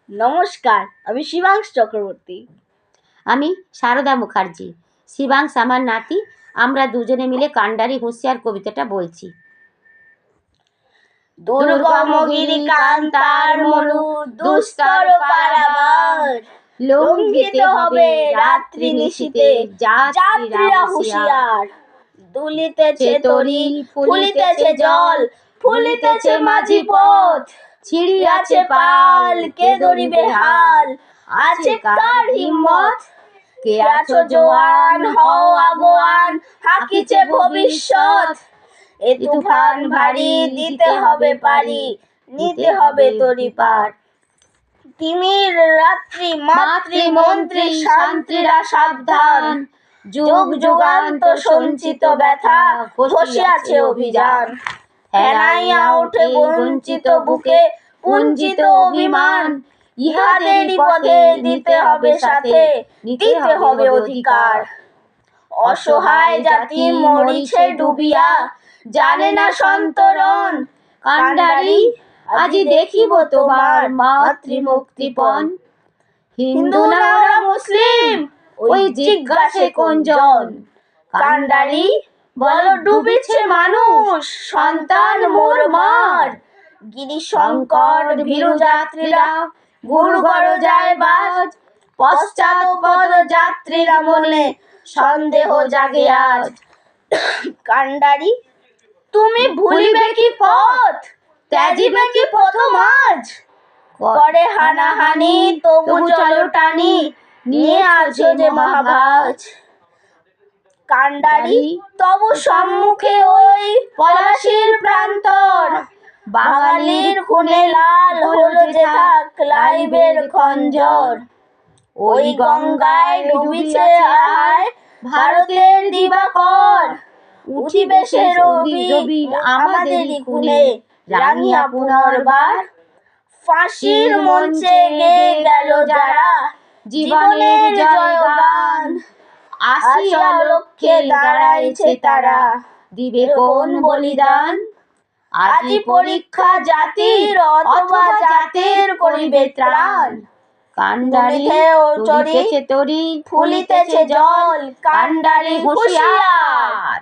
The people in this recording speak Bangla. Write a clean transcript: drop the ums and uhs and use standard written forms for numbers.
নমস্কার, আমি শিবাংশ চক্রবর্তী। আমি সারদা মুখার্জি। শিবাংশ আমার নাতি। আমরা দুজনে মিলে কান্ডারি হুঁশিয়ার কবিতাটা বলছি। দুর্গমগিরি কান্তার মরু দুস্তর পারাবার, লঙ্ঘিত হবে রাত্রি নিশীথে যাত্রীরা হুঁশিয়ার। দুলিতেছে তরী, ফুলিতেছে জল, ফুলিতেছে মাঝি পথ, ছিড়িয়াছে পাল, কে ধরিবে হাল, আছে কার হিম্মত? কে আছো জোয়ান, হও আগুয়ান, হাকিছে ভবিষ্যৎ। এ তুফান ভারী, দিতে হবে পারি, নিতে হবে তরি পার। তিমির রাত্রি মাতৃ মন্ত্রী শান্তিরা সাবধান, যুগ যুগান্তর সঞ্চিত ব্যথা বসিয়াছে অভিযান। হেনাইয়া ওঠে বঞ্চিত বুকে কুঞ্চিত অভিমান, ইহাদেরই পথে দিতে হবে সাথে, নিতে হবে অধিকার। অসহায় জাতি মরিছে ডুবিয়া, জানে না সন্তরণ। কান্ডারি আজি দেখিব তোমার মাতৃমুক্তিপণ। হিন্দু না ওরা মুসলিম, ওই জিজ্ঞাসে কোনজন? কান্ডারি বলো ডুবিছে মানুষ, সন্তান মোর মার। গিরিশঙ্কর ভীরু যাত্রীরা গুরুগর যায় বাজ, পশ্চাৎপদ যাত্রীরা মনে সন্দেহ জাগে আজ। কান্ডারি তুমি ভুলিবে কি পথ, ত্যাজিবে কি প্রথম আজ? করে হানাহানি তবু চলো টানি, নিয়ে আছো যে মহাভাজ। কান্ডারি তবু সম্মুখে ওই পলাশির প্রান্তর, বাঙালির খুনে লাল হলো যে থাক লাইবের খঞ্জর। ওই গঙ্গায় ডুবিছে আয় ভারতের দিবাকর, উঠিবে সে রবি আমাদেরই খুনে রাঙিয়া পুনর্বার। ফাঁসির মঞ্চে গেয়ে গেল যারা জীবনের জয়গান, আসিয়া লক্ষ্যে দাঁড়াইছে তারা, দিবে কোন বলিদান? আজি পরীক্ষা জাতির অথবা জাতির করিবে ত্রাণ। কান্ডারি তরি ফুলিতেছে জল, কান্ডারি হুঁশিয়ার।